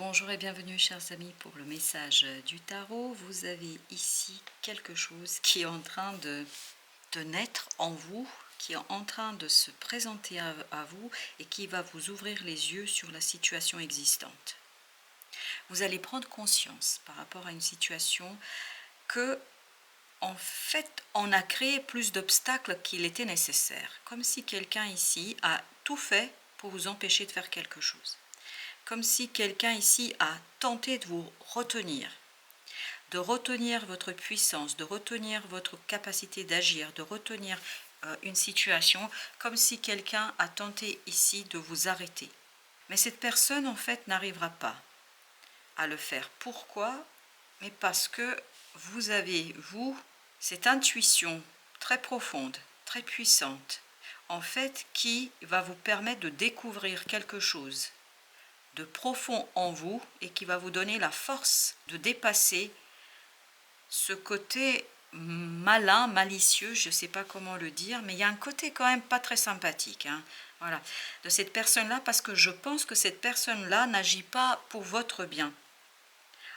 Bonjour et bienvenue chers amis pour le message du tarot. Vous avez ici quelque chose qui est en train de naître en vous, qui est en train de se présenter à vous et qui va vous ouvrir les yeux sur la situation existante. Vous allez prendre conscience par rapport à une situation que, en fait, on a créé plus d'obstacles qu'il était nécessaire. Comme si quelqu'un ici a tout fait pour vous empêcher de faire quelque chose. Comme si quelqu'un ici a tenté de vous retenir, votre puissance, de retenir votre capacité d'agir, de retenir une situation, comme si quelqu'un a tenté ici de vous arrêter. Mais cette personne, en fait, n'arrivera pas à le faire. Pourquoi? Mais parce que vous avez, cette intuition très profonde, très puissante, en fait, qui va vous permettre de découvrir quelque chose de profond en vous et qui va vous donner la force de dépasser ce côté malin, malicieux, je ne sais pas comment le dire, mais il y a un côté quand même pas très sympathique, hein, voilà, de cette personne-là, parce que je pense que cette personne-là n'agit pas pour votre bien.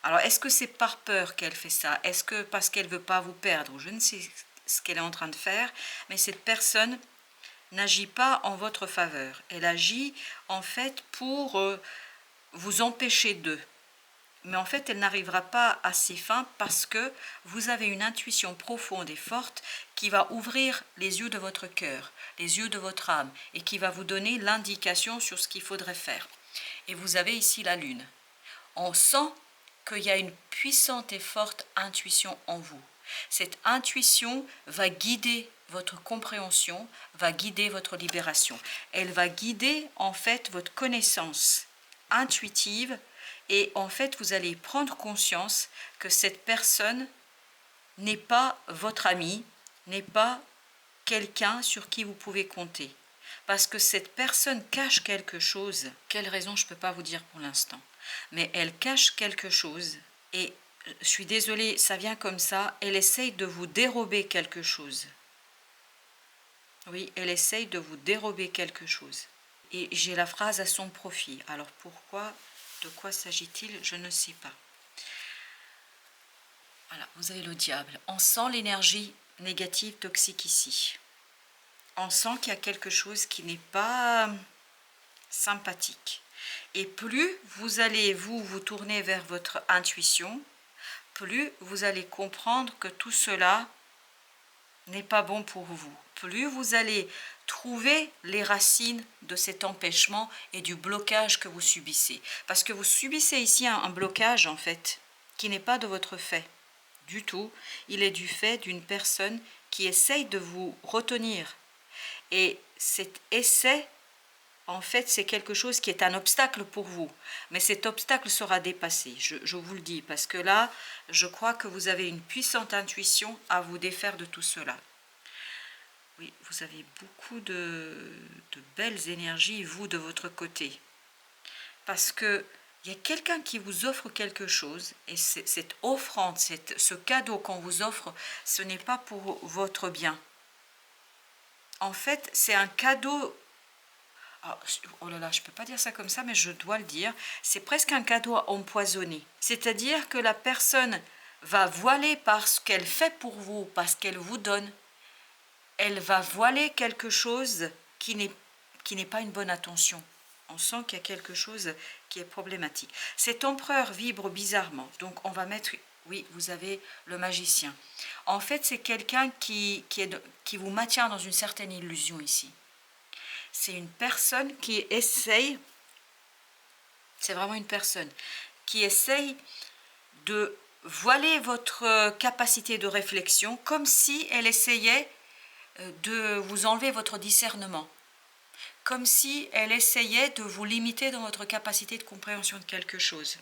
Alors, est-ce que c'est par peur qu'elle fait ça? Est-ce que parce qu'elle ne veut pas vous perdre? Je ne sais ce qu'elle est en train de faire, mais cette personne n'agit pas en votre faveur. Elle agit en fait pour vous empêcher d'eux. Mais en fait, elle n'arrivera pas à ses fins parce que vous avez une intuition profonde et forte qui va ouvrir les yeux de votre cœur, les yeux de votre âme et qui va vous donner l'indication sur ce qu'il faudrait faire. Et vous avez ici la lune. On sent qu'il y a une puissante et forte intuition en vous. Cette intuition va guider votre compréhension, va guider votre libération. Elle va guider en fait votre connaissance intuitive et en fait vous allez prendre conscience que cette personne n'est pas votre ami, n'est pas quelqu'un sur qui vous pouvez compter. Parce que cette personne cache quelque chose. Quelle raison, je ne peux pas vous dire pour l'instant. Mais elle cache quelque chose et je suis désolée, ça vient comme ça, elle essaye de vous dérober quelque chose. Oui, elle essaye de vous dérober quelque chose. Et j'ai la phrase à son profit. Alors pourquoi, de quoi s'agit-il? Je ne sais pas. Voilà, vous avez le diable. On sent l'énergie négative, toxique ici. On sent qu'il y a quelque chose qui n'est pas sympathique. Et plus vous allez vous tourner vers votre intuition, plus vous allez comprendre que tout cela n'est pas bon pour vous. Plus vous allez trouver les racines de cet empêchement et du blocage que vous subissez. Parce que vous subissez ici un blocage, en fait, qui n'est pas de votre fait du tout. Il est du fait d'une personne qui essaye de vous retenir. Et cet essai, en fait, c'est quelque chose qui est un obstacle pour vous. Mais cet obstacle sera dépassé, je vous le dis, parce que là, je crois que vous avez une puissante intuition à vous défaire de tout cela. Oui, vous avez beaucoup de belles énergies, vous, de votre côté. Parce que il y a quelqu'un qui vous offre quelque chose, et cette offrande, ce cadeau qu'on vous offre, ce n'est pas pour votre bien. En fait, c'est un cadeau. Oh là là, je ne peux pas dire ça comme ça, mais je dois le dire. C'est presque un cadeau empoisonné. C'est-à-dire que la personne va voiler par ce qu'elle fait pour vous, parce qu'elle vous donne. Elle va voiler quelque chose qui n'est pas une bonne attention. On sent qu'il y a quelque chose qui est problématique. Cet empereur vibre bizarrement. Donc on va mettre, oui, vous avez le magicien. En fait, c'est quelqu'un qui vous maintient dans une certaine illusion ici. C'est une personne qui essaye, c'est vraiment une personne, qui essaye de voiler votre capacité de réflexion comme si elle essayait de vous enlever votre discernement. Comme si elle essayait de vous limiter dans votre capacité de compréhension de quelque chose.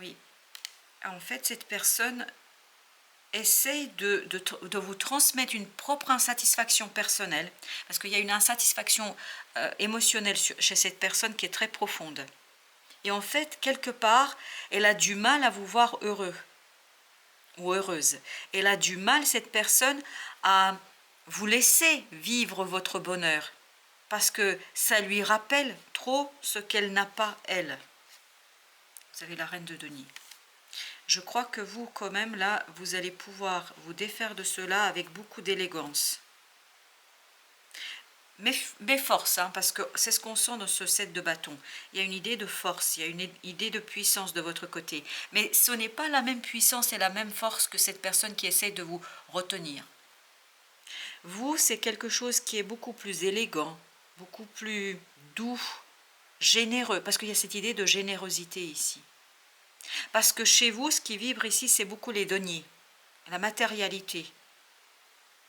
Oui, en fait, cette personne essaye de vous transmettre une propre insatisfaction personnelle, parce qu'il y a une insatisfaction émotionnelle chez cette personne qui est très profonde. Et en fait, quelque part, elle a du mal à vous voir heureux ou heureuse. Elle a du mal, cette personne, à vous laisser vivre votre bonheur. parce que ça lui rappelle trop ce qu'elle n'a pas, elle. Vous avez la reine de denier. Je crois que vous, quand même, là, vous allez pouvoir vous défaire de cela avec beaucoup d'élégance. Mais force, hein, parce que c'est ce qu'on sent dans ce 7 de bâton. Il y a une idée de force, il y a une idée de puissance de votre côté. Mais ce n'est pas la même puissance et la même force que cette personne qui essaie de vous retenir. Vous, c'est quelque chose qui est beaucoup plus élégant, beaucoup plus doux, généreux, parce qu'il y a cette idée de générosité ici. Parce que chez vous, ce qui vibre ici, c'est beaucoup les deniers, la matérialité,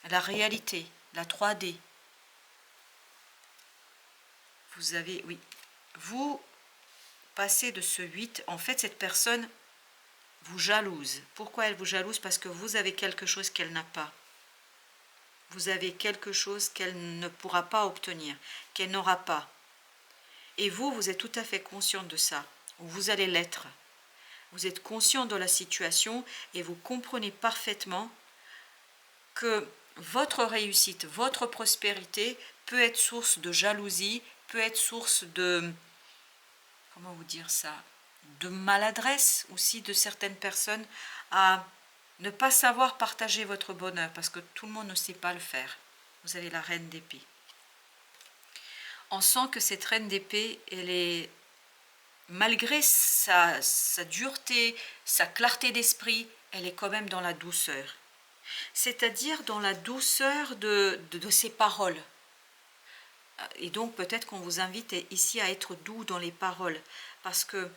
la réalité, la 3D. Vous avez, oui, vous passez de ce 8, en fait, cette personne vous jalouse. Pourquoi elle vous jalouse? Parce que vous avez quelque chose qu'elle n'a pas. Vous avez quelque chose qu'elle ne pourra pas obtenir, qu'elle n'aura pas. Et vous, vous êtes tout à fait conscient de ça, ou vous allez l'être. Vous êtes conscient de la situation et vous comprenez parfaitement que votre réussite, votre prospérité peut être source de jalousie, peut être source de, comment vous dire ça, de maladresse aussi de certaines personnes à ne pas savoir partager votre bonheur parce que tout le monde ne sait pas le faire. Vous avez la reine d'épée. On sent que cette reine d'épée, elle est, malgré sa dureté, sa clarté d'esprit, elle est quand même dans la douceur. C'est-à-dire dans la douceur de ses paroles. Et donc peut-être qu'on vous invite ici à être doux dans les paroles, parce que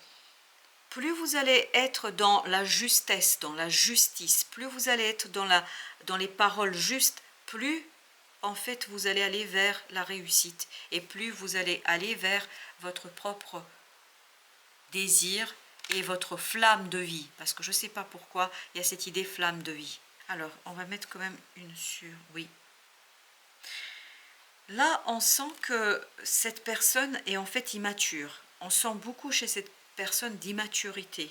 plus vous allez être dans la justesse, dans la justice, plus vous allez être dans les paroles justes, plus en fait vous allez aller vers la réussite, et plus vous allez aller vers votre propre désir et votre flamme de vie, parce que je ne sais pas pourquoi il y a cette idée flamme de vie. Alors, on va mettre quand même une sur, oui. Là, on sent que cette personne est en fait immature. On sent beaucoup chez cette personne d'immaturité.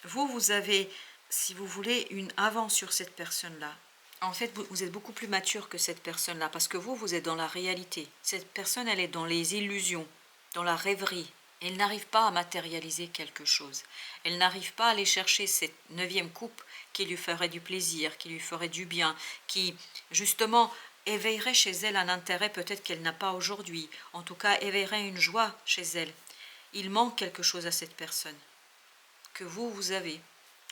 Vous avez, si vous voulez, une avance sur cette personne-là. En fait, vous êtes beaucoup plus mature que cette personne-là, parce que vous êtes dans la réalité. Cette personne, elle est dans les illusions, dans la rêverie. Elle n'arrive pas à matérialiser quelque chose. Elle n'arrive pas à aller chercher cette 9e coupe qui lui ferait du plaisir, qui lui ferait du bien, qui, justement, éveillerait chez elle un intérêt peut-être qu'elle n'a pas aujourd'hui. En tout cas, éveillerait une joie chez elle. Il manque quelque chose à cette personne que vous avez,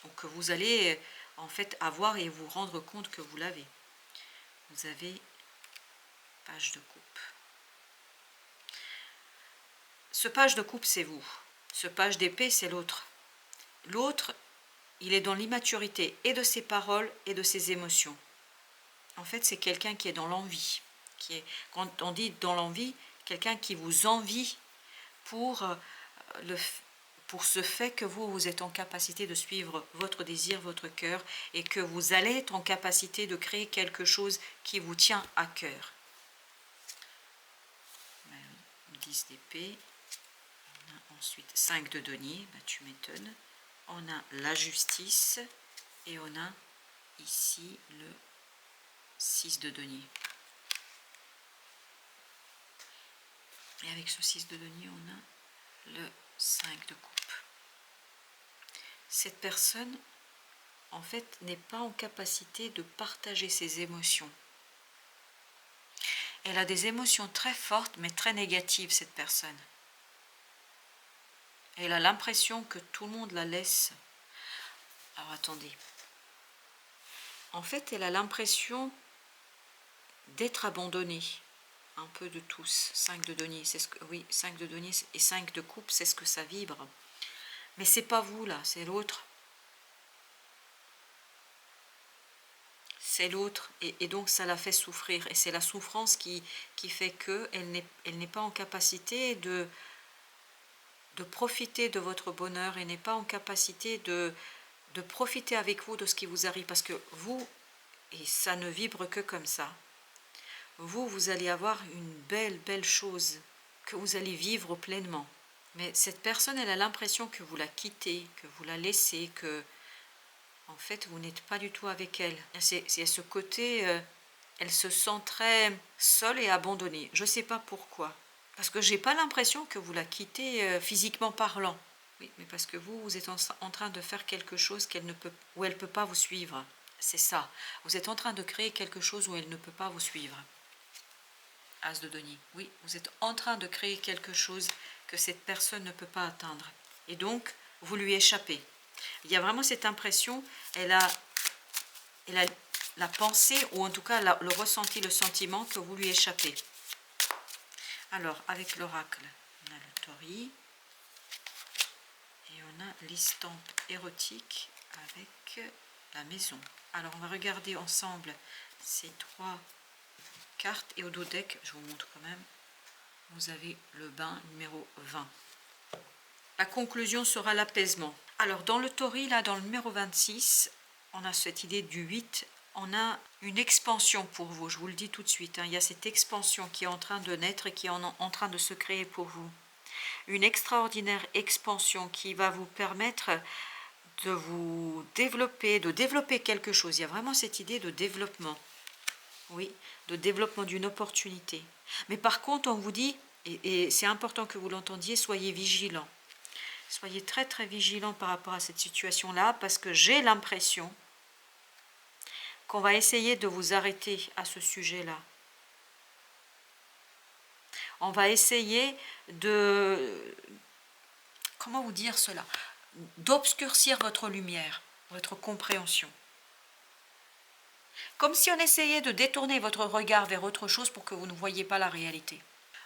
ou que vous allez en fait avoir et vous rendre compte que vous l'avez. Vous avez page de coupe. Ce page de coupe, c'est vous. Ce page d'épée, c'est l'autre. L'autre, il est dans l'immaturité et de ses paroles et de ses émotions. En fait, c'est quelqu'un qui est dans l'envie. Quand on dit dans l'envie, quelqu'un qui vous envie pour ce fait que vous êtes en capacité de suivre votre désir, votre cœur, et que vous allez être en capacité de créer quelque chose qui vous tient à cœur. 10 d'épée. On a ensuite 5 de denier, bah, tu m'étonnes. On a la justice et on a ici le 6 de denier. Et avec ce 6 de denier, on a le 5 de coupe. Cette personne, en fait, n'est pas en capacité de partager ses émotions. Elle a des émotions très fortes, mais très négatives, cette personne. Elle a l'impression que tout le monde la laisse. Alors, attendez. En fait, elle a l'impression d'être abandonnée. Un peu de tous. 5 de denier, c'est ce que, oui, 5 de denier et 5 de coupe, c'est ce que ça vibre. Mais c'est pas vous, là, c'est l'autre. C'est l'autre, et donc ça la fait souffrir. Et c'est la souffrance qui fait qu'elle n'est pas en capacité de profiter de votre bonheur, et n'est pas en capacité de profiter avec vous de ce qui vous arrive. Parce que vous, et ça ne vibre que comme ça, vous allez avoir une belle chose que vous allez vivre pleinement. Mais cette personne, elle a l'impression que vous la quittez, que vous la laissez, que en fait vous n'êtes pas du tout avec elle. C'est ce côté Elle se sent très seule et abandonnée. Je ne sais pas pourquoi. Parce que j'ai pas l'impression que vous la quittez physiquement parlant. Oui, mais parce que vous êtes en train de faire quelque chose qu'elle ne peut, où elle ne peut pas vous suivre. C'est ça. Vous êtes en train de créer quelque chose où elle ne peut pas vous suivre. As de denier. Oui, vous êtes en train de créer quelque chose que cette personne ne peut pas atteindre. Et donc, vous lui échappez. Il y a vraiment cette impression, elle a la pensée, ou en tout cas le ressenti, le sentiment que vous lui échappez. Alors, avec l'oracle, on a le tori. Et on a l'estampe érotique avec la maison. Alors, on va regarder ensemble ces 3 cartes. Et au dos deck, je vous montre quand même, vous avez le bain numéro 20. La conclusion sera l'apaisement. Alors, dans le tori, là, dans le numéro 26, on a cette idée du 8. On a une expansion pour vous, je vous le dis tout de suite. Il y a cette expansion qui est en train de naître et qui est en train de se créer pour vous. Une extraordinaire expansion qui va vous permettre de vous développer, de développer quelque chose. Il y a vraiment cette idée de développement. Oui, de développement d'une opportunité. Mais par contre, on vous dit, et c'est important que vous l'entendiez, soyez vigilants. Soyez très très vigilants par rapport à cette situation-là, parce que j'ai l'impression qu'on va essayer de vous arrêter à ce sujet-là. On va essayer de... Comment vous dire cela? D'obscurcir votre lumière, votre compréhension. Comme si on essayait de détourner votre regard vers autre chose pour que vous ne voyiez pas la réalité.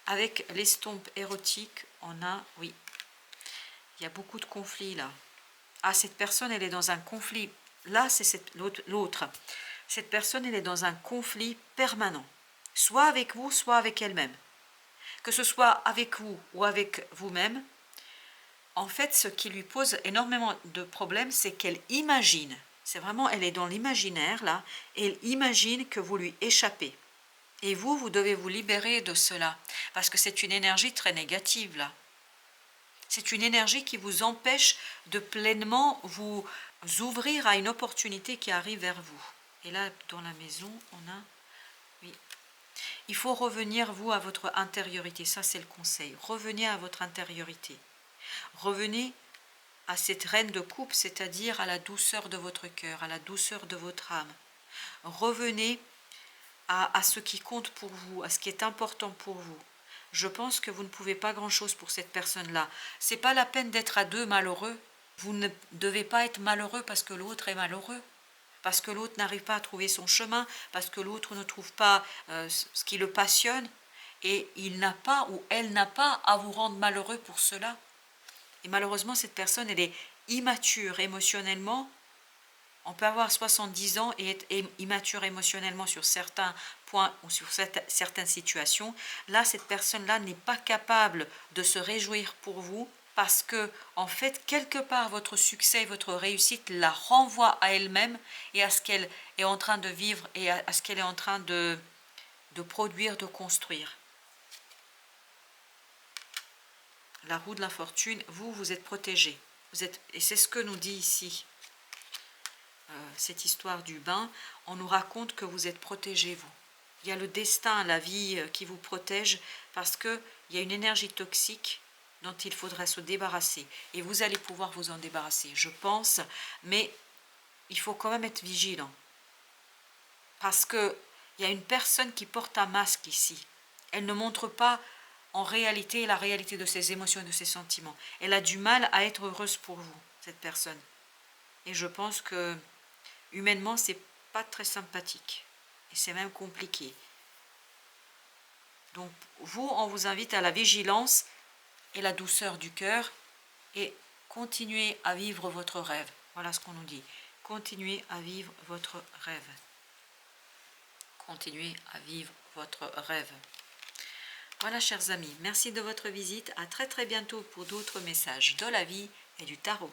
Avec l'estompe érotique, on a, oui, il y a beaucoup de conflits là. Ah, cette personne, elle est dans un conflit. Là, c'est l'autre. Cette personne, elle est dans un conflit permanent. Soit avec vous, soit avec elle-même. Que ce soit avec vous ou avec vous-même, en fait, ce qui lui pose énormément de problèmes, c'est qu'elle imagine. C'est vraiment, elle est dans l'imaginaire, là, et elle imagine que vous lui échappez. Et vous devez vous libérer de cela, parce que c'est une énergie très négative, là. C'est une énergie qui vous empêche de pleinement vous ouvrir à une opportunité qui arrive vers vous. Et là, dans la maison, on a... Oui. Il faut revenir, vous, à votre intériorité. Ça, c'est le conseil. Revenez à votre intériorité. Revenez à cette reine de coupe, c'est-à-dire à la douceur de votre cœur, à la douceur de votre âme. Revenez à ce qui compte pour vous, à ce qui est important pour vous. Je pense que vous ne pouvez pas grand-chose pour cette personne-là. Ce n'est pas la peine d'être à deux malheureux. Vous ne devez pas être malheureux parce que l'autre est malheureux, parce que l'autre n'arrive pas à trouver son chemin, parce que l'autre ne trouve pas ce qui le passionne, et il n'a pas ou elle n'a pas à vous rendre malheureux pour cela. Et malheureusement, cette personne, elle est immature émotionnellement. On peut avoir 70 ans et être immature émotionnellement sur certains points ou sur certaines situations. Là, cette personne-là n'est pas capable de se réjouir pour vous parce que, en fait, quelque part, votre succès, votre réussite la renvoie à elle-même et à ce qu'elle est en train de vivre et à ce qu'elle est en train de produire, de construire. La roue de la fortune, vous êtes protégé. Et c'est ce que nous dit ici cette histoire du bain. On nous raconte que vous êtes protégé, vous. Il y a le destin, la vie qui vous protège parce qu'il y a une énergie toxique dont il faudra se débarrasser. Et vous allez pouvoir vous en débarrasser, je pense. Mais il faut quand même être vigilant. Parce qu'il y a une personne qui porte un masque ici. Elle ne montre pas en réalité la réalité de ses émotions et de ses sentiments. Elle a du mal à être heureuse pour vous, cette personne. Et je pense que humainement, c'est pas très sympathique. Et c'est même compliqué. Donc, vous, on vous invite à la vigilance et la douceur du cœur et continuez à vivre votre rêve. Voilà ce qu'on nous dit. Continuez à vivre votre rêve. Continuez à vivre votre rêve. Voilà, chers amis, merci de votre visite. À très très bientôt pour d'autres messages de la vie et du tarot.